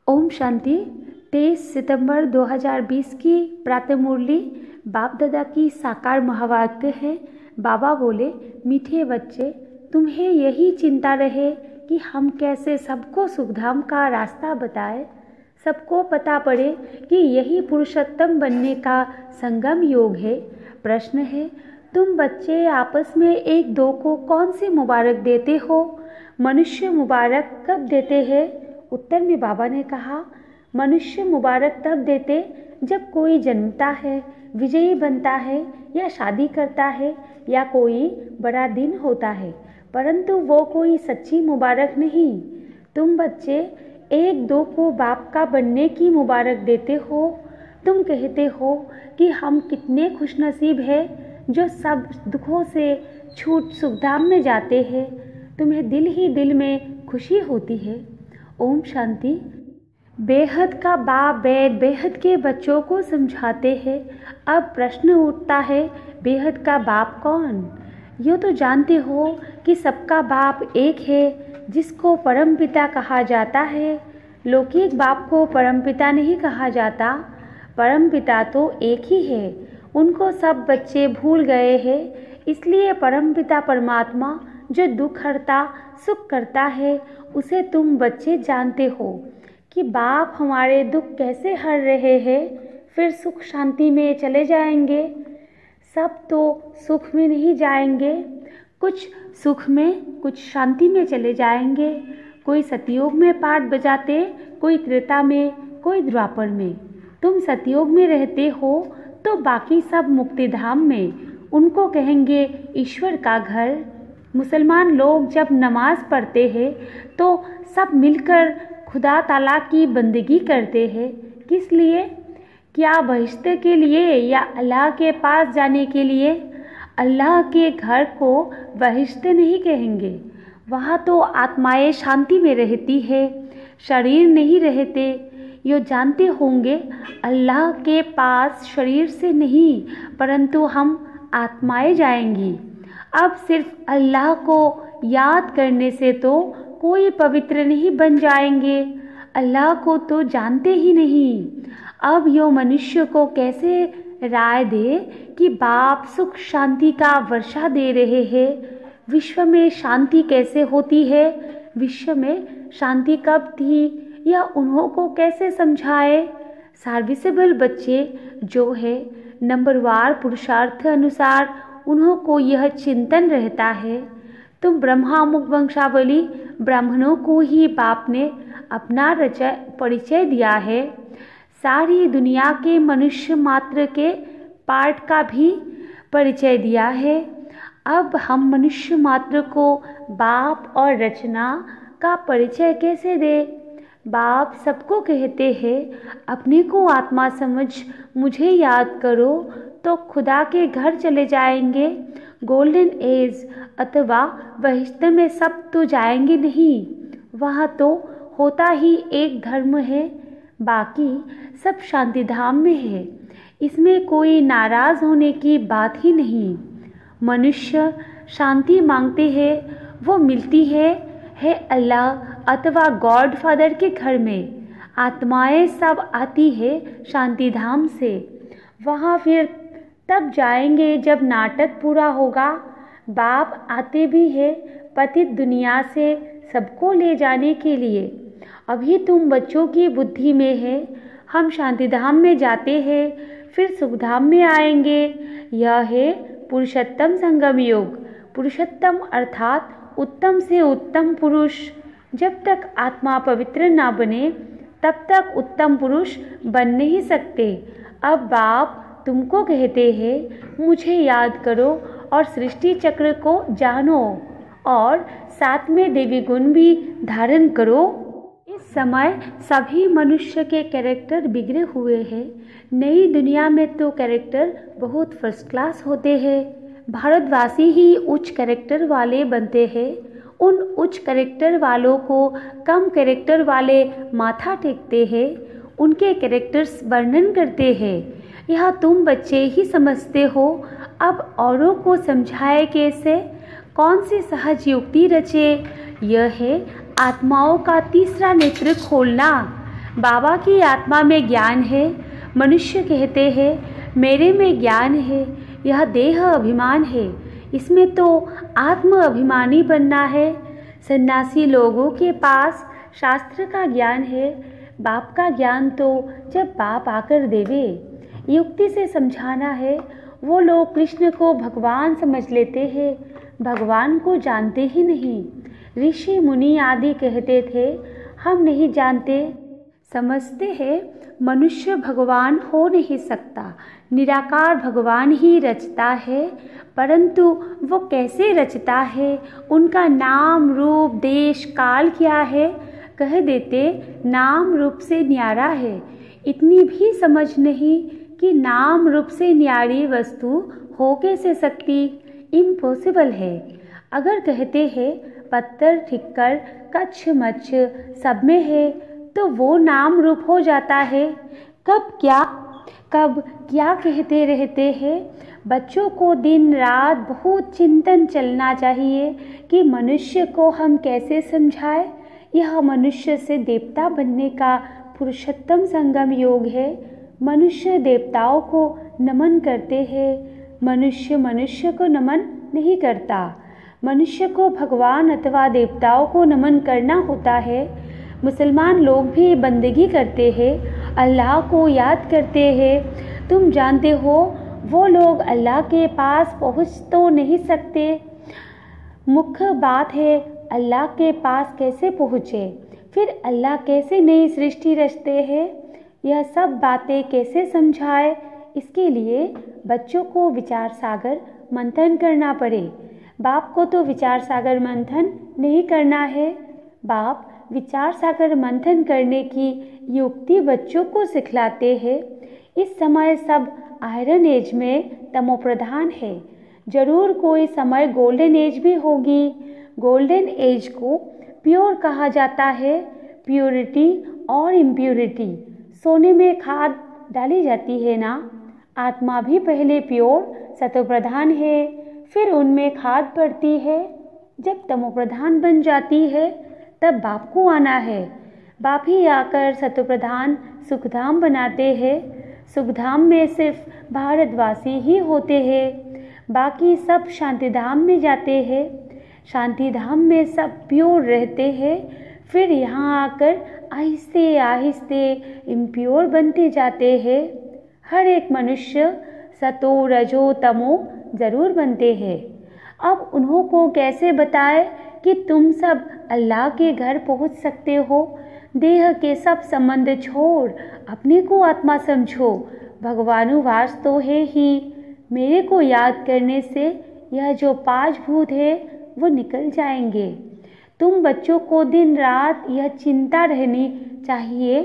ओम शांति। 23 सितंबर 2020 की प्रातः मुरली बाप दादा की साकार महावाक्य है। बाबा बोले, मीठे बच्चे, तुम्हें यही चिंता रहे कि हम कैसे सबको सुखधाम का रास्ता बताएं। सबको पता पड़े कि यही पुरुषोत्तम बनने का संगम योग है। प्रश्न है, तुम बच्चे आपस में एक दो को कौन सी मुबारक देते हो? मनुष्य मुबारक कब देते हैं? उत्तर में बाबा ने कहा, मनुष्य मुबारक तब देते जब कोई जन्मता है, विजयी बनता है या शादी करता है या कोई बड़ा दिन होता है, परंतु वो कोई सच्ची मुबारक नहीं। तुम बच्चे एक दो को बाप का बनने की मुबारक देते हो। तुम कहते हो कि हम कितने खुशनसीब हैं जो सब दुखों से छूट सुखधाम में जाते हैं। तुम्हें दिल ही दिल में खुशी होती है। ओम शांति। बेहद का बाप बेहद के बच्चों को समझाते हैं। अब प्रश्न उठता है, बेहद का बाप कौन? यूँ तो जानते हो कि सबका बाप एक है, जिसको परमपिता कहा जाता है। लौकिक बाप को परमपिता नहीं कहा जाता। परमपिता तो एक ही है, उनको सब बच्चे भूल गए हैं। इसलिए परमपिता परमात्मा जो दुख हरता सुख करता है, उसे तुम बच्चे जानते हो कि बाप हमारे दुख कैसे हर रहे हैं, फिर सुख शांति में चले जाएंगे। सब तो सुख में नहीं जाएंगे, कुछ सुख में कुछ शांति में चले जाएंगे। कोई सतयुग में पाठ बजाते, कोई त्रेता में, कोई द्वापर में। तुम सतयुग में रहते हो तो बाकी सब मुक्तिधाम में, उनको कहेंगे ईश्वर का घर। मुसलमान लोग जब नमाज पढ़ते हैं तो सब मिलकर खुदा ताला की बंदगी करते हैं। किस लिए? क्या बहिश्त के लिए या अल्लाह के पास जाने के लिए? अल्लाह के घर को बहिश्त नहीं कहेंगे। वहाँ तो आत्माएं शांति में रहती है, शरीर नहीं रहते। यो जानते होंगे अल्लाह के पास शरीर से नहीं, परंतु हम आत्माएं जाएंगी। अब सिर्फ अल्लाह को याद करने से तो कोई पवित्र नहीं बन जाएंगे। अल्लाह को तो जानते ही नहीं। अब यो मनुष्य को कैसे राय दे कि बाप सुख शांति का वर्षा दे रहे हैं? विश्व में शांति कैसे होती है? विश्व में शांति कब थी, यह उन्हों को कैसे समझाए? सर्विसेबल बच्चे जो है, नंबरवार पुरुषार्थ अनुसार उन्हों को यह चिंतन रहता है। तुम ब्रह्मामुख वंशावली ब्राह्मणों को ही बाप ने अपना परिचय दिया है। सारी दुनिया के मनुष्य मात्र के पार्ट का भी परिचय दिया है। अब हम मनुष्य मात्र को बाप और रचना का परिचय कैसे दें? बाप सबको कहते हैं, अपने को आत्मा समझ मुझे याद करो तो खुदा के घर चले जाएंगे। गोल्डन एज अथवा बहिश्त में सब तो जाएंगे नहीं। वहाँ तो होता ही एक धर्म है, बाकी सब शांति धाम में है। इसमें कोई नाराज़ होने की बात ही नहीं। मनुष्य शांति मांगते हैं, वो मिलती है अल्लाह अथवा गॉड फादर के घर में। आत्माएं सब आती है शांति धाम से। वहाँ फिर तब जाएंगे जब नाटक पूरा होगा। बाप आते भी है पतित दुनिया से सबको ले जाने के लिए। अभी तुम बच्चों की बुद्धि में है, हम शांति धाम में जाते हैं, फिर सुखधाम में आएंगे। यह है पुरुषोत्तम संगम योग। पुरुषोत्तम अर्थात उत्तम से उत्तम पुरुष। जब तक आत्मा पवित्र ना बने तब तक उत्तम पुरुष बन नहीं सकते। अब बाप तुमको कहते हैं, मुझे याद करो और सृष्टि चक्र को जानो और साथ में देवी गुण भी धारण करो। इस समय सभी मनुष्य के कैरेक्टर बिगड़े हुए हैं। नई दुनिया में तो कैरेक्टर बहुत फर्स्ट क्लास होते हैं। भारतवासी ही उच्च कैरेक्टर वाले बनते हैं। उन उच्च कैरेक्टर वालों को कम कैरेक्टर वाले माथा टेकते हैं, उनके कैरेक्टर्स वर्णन करते हैं। यह तुम बच्चे ही समझते हो। अब औरों को समझाए कैसे? कौन सी सहज युक्ति रचे? यह है आत्माओं का तीसरा नेत्र खोलना। बाबा की आत्मा में ज्ञान है। मनुष्य कहते हैं मेरे में ज्ञान है, यह देह अभिमान है, इसमें तो आत्म अभिमानी बनना है। सन्यासी लोगों के पास शास्त्र का ज्ञान है, बाप का ज्ञान तो जब बाप आकर देवे। युक्ति से समझाना है। वो लोग कृष्ण को भगवान समझ लेते हैं, भगवान को जानते ही नहीं। ऋषि मुनि आदि कहते थे हम नहीं जानते, समझते हैं मनुष्य भगवान हो नहीं सकता, निराकार भगवान ही रचता है। परंतु वो कैसे रचता है, उनका नाम रूप देश काल क्या है, कह देते नाम रूप से न्यारा है। इतनी भी समझ नहीं कि नाम रूप से न्यारी वस्तु हो कैसे सकती, इम्पॉसिबल है। अगर कहते हैं पत्थर ठिक्कर कच्छ मच्छ सब में है तो वो नाम रूप हो जाता है। कब क्या कहते रहते हैं। बच्चों को दिन रात बहुत चिंतन चलना चाहिए कि मनुष्य को हम कैसे समझाएं। यह मनुष्य से देवता बनने का पुरुषोत्तम संगम योग है। मनुष्य देवताओं को नमन करते हैं, मनुष्य को नमन नहीं करता। मनुष्य को भगवान अथवा देवताओं को नमन करना होता है। मुसलमान लोग भी बंदगी करते हैं, अल्लाह को याद करते हैं। तुम जानते हो वो लोग अल्लाह के पास पहुँच तो नहीं सकते। मुख्य बात है अल्लाह के पास कैसे पहुँचे, फिर अल्लाह कैसे नई सृष्टि रचते हैं, यह सब बातें कैसे समझाए। इसके लिए बच्चों को विचार सागर मंथन करना पड़े। बाप को तो विचार सागर मंथन नहीं करना है। बाप विचार सागर मंथन करने की युक्ति बच्चों को सिखलाते हैं। इस समय सब आयरन एज में तमोप्रधान है, जरूर कोई समय गोल्डन एज भी होगी। गोल्डन एज को प्योर कहा जाता है। प्योरिटी और इम्प्योरिटी, सोने में खाद डाली जाती है ना। आत्मा भी पहले प्योर सतोप्रधान है, फिर उनमें खाद पड़ती है। जब तमोप्रधान बन जाती है तब बाप को आना है। बाप ही आकर सतोप्रधान सुखधाम बनाते हैं। सुखधाम में सिर्फ भारतवासी ही होते हैं, बाकी सब शांतिधाम में जाते हैं। शांतिधाम में सब प्योर रहते हैं, फिर यहाँ आकर आहिस्ते आहिस्ते इम्प्योर बनते जाते हैं। हर एक मनुष्य सतो रजो तमो जरूर बनते हैं। अब उन्हों को कैसे बताए कि तुम सब अल्लाह के घर पहुँच सकते हो। देह के सब संबंध छोड़ अपने को आत्मा समझो। भगवानुवास तो है ही। मेरे को याद करने से यह जो 5 भूत है वो निकल जाएंगे। तुम बच्चों को दिन रात यह चिंता रहनी चाहिए।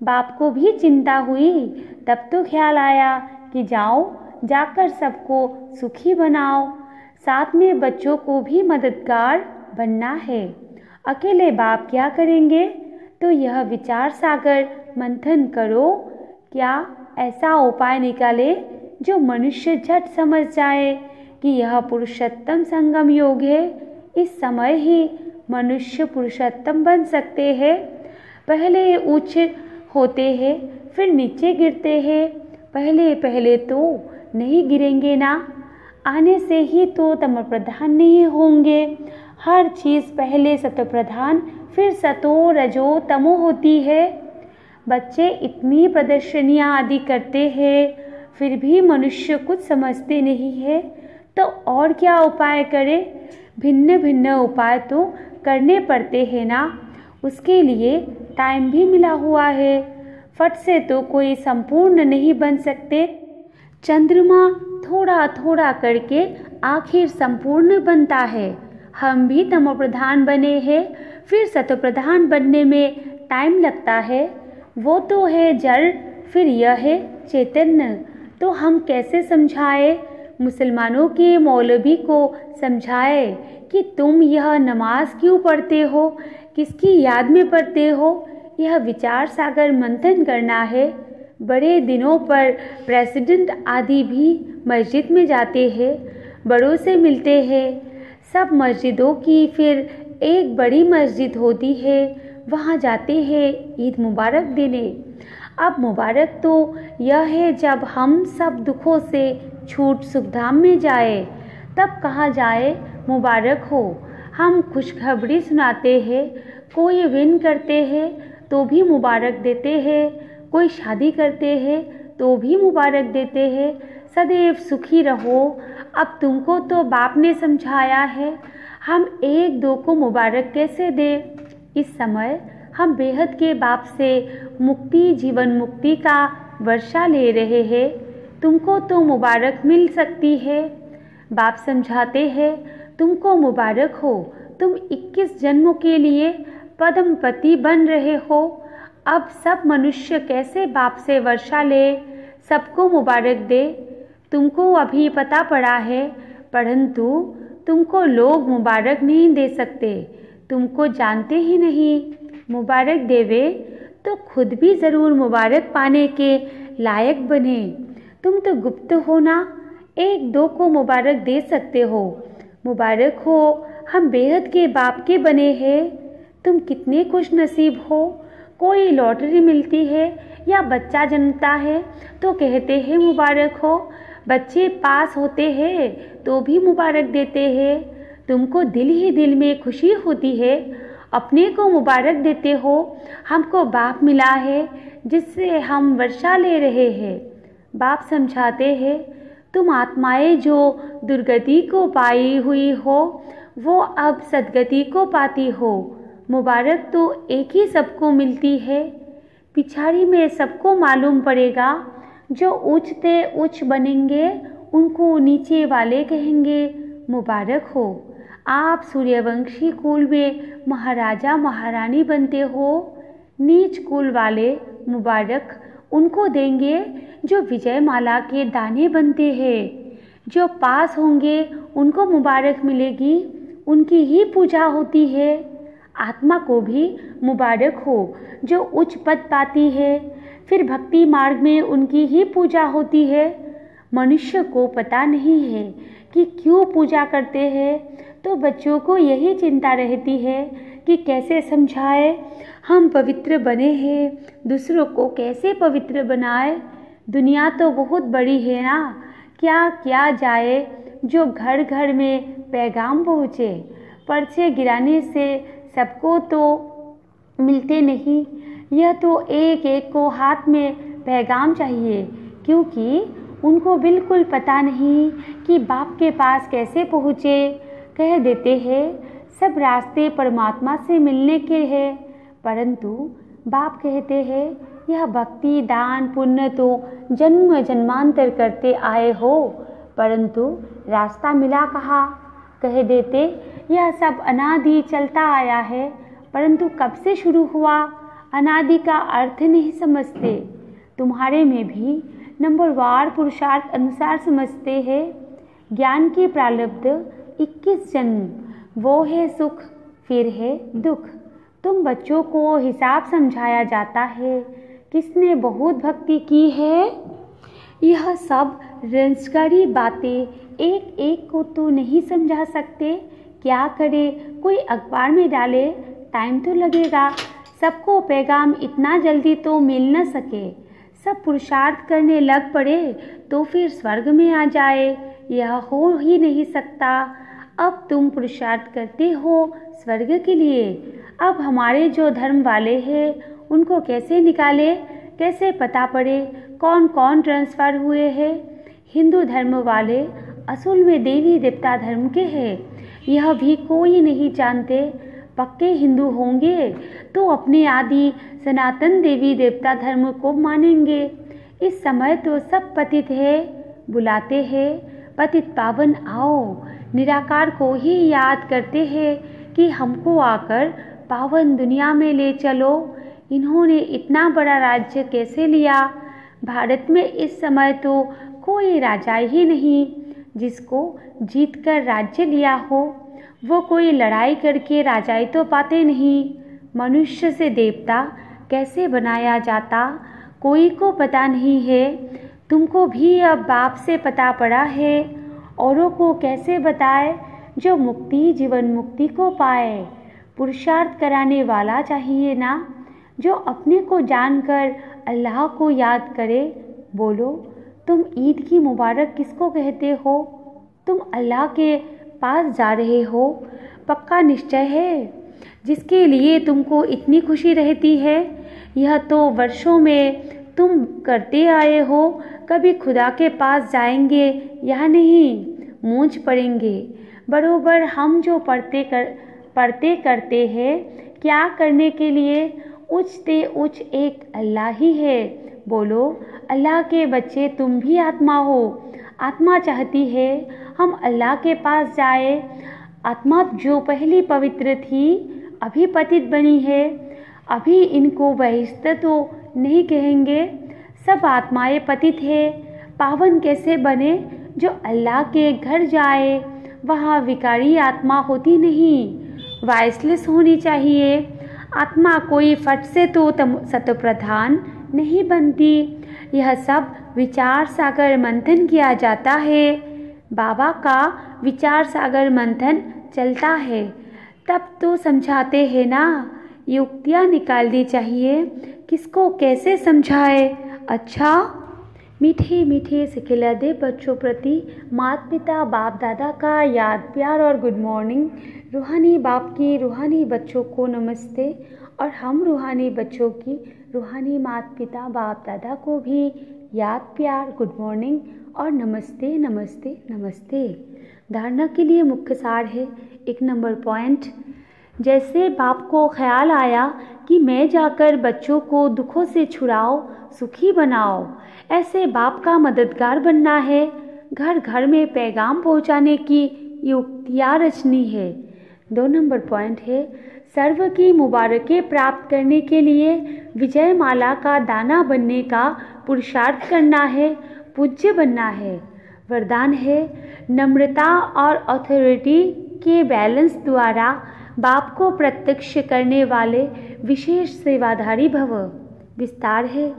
बाप को भी चिंता हुई, तब तो ख्याल आया कि जाकर सबको सुखी बनाओ। साथ में बच्चों को भी मददगार बनना है। अकेले बाप क्या करेंगे, तो यह विचार सागर मंथन करो। क्या ऐसा उपाय निकाले जो मनुष्य झट समझ जाए कि यह पुरुषोत्तम संगम योग है। इस समय ही मनुष्य पुरुषोत्तम बन सकते हैं। पहले उच्च होते हैं, फिर नीचे गिरते हैं। पहले तो नहीं गिरेंगे ना। आने से ही तो तमोप्रधान नहीं होंगे। हर चीज़ पहले सतोप्रधान फिर सतो रजो तमो होती है। बच्चे इतनी प्रदर्शनियाँ आदि करते हैं, फिर भी मनुष्य कुछ समझते नहीं है, तो और क्या उपाय करे। भिन्न भिन्न उपाय तो करने पड़ते हैं ना। उसके लिए टाइम भी मिला हुआ है। फट से तो कोई संपूर्ण नहीं बन सकते। चंद्रमा थोड़ा थोड़ा करके आखिर संपूर्ण बनता है। हम भी तमोप्रधान बने हैं, फिर सतोप्रधान बनने में टाइम लगता है। वो तो है जड़, फिर यह है चैतन्य। तो हम कैसे समझाए। मुसलमानों के मौलवी को समझाए कि तुम यह नमाज क्यों पढ़ते हो, किसकी याद में पढ़ते हो। यह विचार सागर मंथन करना है। बड़े दिनों पर प्रेसिडेंट आदि भी मस्जिद में जाते हैं, बड़ों से मिलते हैं। सब मस्जिदों की फिर एक बड़ी मस्जिद होती है। वहाँ जाते हैं ईद मुबारक देने। अब मुबारक तो यह है जब हम सब दुखों से छूट सुखधाम में जाए, तब कहा जाए मुबारक हो। हम खुशखबरी सुनाते हैं, कोई विन करते हैं तो भी मुबारक देते हैं, कोई शादी करते हैं तो भी मुबारक देते हैं। सदैव सुखी रहो। अब तुमको तो बाप ने समझाया है, हम एक दो को मुबारक कैसे दें। इस समय हम बेहद के बाप से मुक्ति, जीवन मुक्ति का वर्षा ले रहे हैं। तुमको तो मुबारक मिल सकती है। बाप समझाते हैं, तुमको मुबारक हो, तुम 21 जन्मों के लिए पद्मपति बन रहे हो। अब सब मनुष्य कैसे बाप से वर्षा ले, सबको मुबारक दे, तुमको अभी पता पड़ा है, परंतु तुमको लोग मुबारक नहीं दे सकते, तुमको जानते ही नहीं। मुबारक देवे तो खुद भी ज़रूर मुबारक पाने के लायक बने। तुम तो गुप्त हो ना, एक दो को मुबारक दे सकते हो। मुबारक हो, हम बेहद के बाप के बने हैं। तुम कितने खुश नसीब हो। कोई लॉटरी मिलती है या बच्चा जन्मता है तो कहते हैं मुबारक हो। बच्चे पास होते हैं तो भी मुबारक देते हैं। तुमको दिल ही दिल में खुशी होती है, अपने को मुबारक देते हो। हमको बाप मिला है जिससे हम वर्षा ले रहे हैं। बाप समझाते हैं, तुम आत्माएं जो दुर्गति को पाई हुई हो वो अब सद्गति को पाती हो। मुबारक तो एक ही सबको मिलती है, पिछाड़ी में सबको मालूम पड़ेगा। जो ऊंचते ऊंच बनेंगे उनको नीचे वाले कहेंगे मुबारक हो। आप सूर्यवंशी कुल में महाराजा महारानी बनते हो। नीच कुल वाले मुबारक उनको देंगे जो विजयमाला के दाने बनते हैं। जो पास होंगे उनको मुबारक मिलेगी, उनकी ही पूजा होती है। आत्मा को भी मुबारक हो जो उच्च पद पाती है, फिर भक्ति मार्ग में उनकी ही पूजा होती है। मनुष्य को पता नहीं है कि क्यों पूजा करते हैं, तो बच्चों को यही चिंता रहती है कि कैसे समझाए हम पवित्र बने हैं, दूसरों को कैसे पवित्र बनाए। दुनिया तो बहुत बड़ी है ना, क्या किया जाए जो घर घर में पैगाम पहुँचे। पर्चे गिराने से सबको तो मिलते नहीं, यह तो एक एक को हाथ में पैगाम चाहिए, क्योंकि उनको बिल्कुल पता नहीं कि बाप के पास कैसे पहुँचे। कह देते हैं सब रास्ते परमात्मा से मिलने के हैं, परंतु बाप कहते हैं यह भक्ति दान पुण्य तो जन्म जन्मांतर करते आए हो, परंतु रास्ता मिला कहाँ। कह देते यह सब अनादि चलता आया है, परंतु कब से शुरू हुआ, अनादि का अर्थ नहीं समझते। तुम्हारे में भी नंबरवार पुरुषार्थ अनुसार समझते हैं। ज्ञान की प्रारब्ध 21 जन्म, वो है सुख फिर है दुख। तुम बच्चों को हिसाब समझाया जाता है, किसने बहुत भक्ति की है। यह सब रंजकारी बातें एक एक को तो नहीं समझा सकते। क्या करे, कोई अखबार में डाले, टाइम तो लगेगा। सबको पैगाम इतना जल्दी तो मिल न सके। सब पुरुषार्थ करने लग पड़े तो फिर स्वर्ग में आ जाए, यह हो ही नहीं सकता। अब तुम पुरुषार्थ करते हो स्वर्ग के लिए। अब हमारे जो धर्म वाले हैं उनको कैसे निकाले, कैसे पता पड़े कौन कौन ट्रांसफ़र हुए हैं। हिंदू धर्म वाले असल में देवी देवता धर्म के हैं, यह भी कोई नहीं जानते। पक्के हिंदू होंगे तो अपने आदि सनातन देवी देवता धर्म को मानेंगे। इस समय तो सब पतित है, बुलाते हैं पतित पावन आओ, निराकार को ही याद करते हैं कि हमको आकर पावन दुनिया में ले चलो। इन्होंने इतना बड़ा राज्य कैसे लिया। भारत में इस समय तो कोई राजा ही नहीं जिसको जीतकर राज्य लिया हो। वो कोई लड़ाई करके राजाई तो पाते नहीं। मनुष्य से देवता कैसे बनाया जाता कोई को पता नहीं है। तुमको भी अब बाप से पता पड़ा है, औरों को कैसे बताए जो मुक्ति जीवन मुक्ति को पाए। पुरुषार्थ कराने वाला चाहिए ना, जो अपने को जानकर अल्लाह को याद करे। बोलो, तुम ईद की मुबारक किसको कहते हो? तुम अल्लाह के पास जा रहे हो, पक्का निश्चय है, जिसके लिए तुमको इतनी खुशी रहती है। यह तो वर्षों में तुम करते आए हो। कभी खुदा के पास जाएंगे या नहीं, मूंझ पड़ेंगे। बरोबर हम जो पढ़ते करते हैं, क्या करने के लिए? उच्चते उच्च एक अल्लाह ही है। बोलो, अल्लाह के बच्चे तुम भी आत्मा हो। आत्मा चाहती है हम अल्लाह के पास जाए। आत्मा जो पहली पवित्र थी, अभी पतित बनी है। अभी इनको बहिष्ठ तो नहीं कहेंगे, सब आत्माएं पतित है। पावन कैसे बने? जो अल्लाह के घर जाए, वहाँ विकारी आत्मा होती नहीं, वाइसलेस होनी चाहिए। आत्मा कोई फट से तो सतप्रधान नहीं बनती। यह सब विचार सागर मंथन किया जाता है। बाबा का विचार सागर मंथन चलता है, तब तो समझाते हैं ना। युक्तियाँ निकालनी चाहिए, किसको कैसे समझाए। अच्छा, मीठे मीठे सिखिलदे बच्चों प्रति माता पिता बाप दादा का याद प्यार और गुड मॉर्निंग। रूहानी बाप की रूहानी बच्चों को नमस्ते, और हम रूहानी बच्चों की रूहानी माता पिता बाप दादा को भी याद प्यार गुड मॉर्निंग और नमस्ते नमस्ते नमस्ते। धारणा के लिए मुख्य सार है। 1 नंबर पॉइंट, जैसे बाप को ख्याल आया कि मैं जाकर बच्चों को दुखों से छुड़ाओ, सुखी बनाओ, ऐसे बाप का मददगार बनना है। घर घर में पैगाम पहुंचाने की युक्तियाँ रचनी है। 2 नंबर पॉइंट है, सर्व की मुबारकें प्राप्त करने के लिए विजय माला का दाना बनने का पुरुषार्थ करना है, पूज्य बनना है। वरदान है, नम्रता और अथॉरिटी के बैलेंस द्वारा बाप को प्रत्यक्ष करने वाले विशेष सेवाधारी भव। विस्तार है,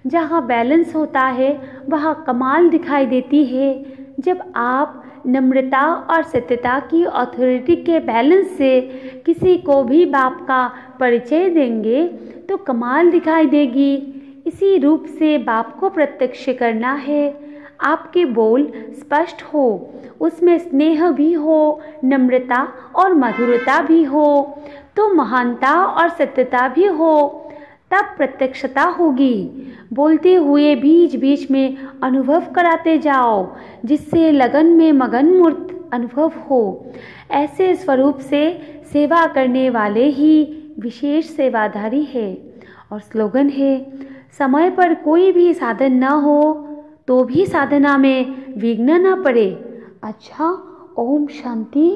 जहाँ बैलेंस होता है वहाँ कमाल दिखाई देती है। जब आप नम्रता और सत्यता की अथॉरिटी के बैलेंस से किसी को भी बाप का परिचय देंगे तो कमाल दिखाई देगी। इसी रूप से बाप को प्रत्यक्ष करना है। आपके बोल स्पष्ट हो, उसमें स्नेह भी हो, नम्रता और मधुरता भी हो, तो महानता और सत्यता भी हो, तब प्रत्यक्षता होगी। बोलते हुए बीच बीच में अनुभव कराते जाओ, जिससे लगन में मगन मूर्त अनुभव हो। ऐसे स्वरूप से सेवा करने वाले ही विशेष सेवाधारी है। और स्लोगन है, समय पर कोई भी साधन न हो तो भी साधना में विघ्न न पड़े। अच्छा, ओम शांति।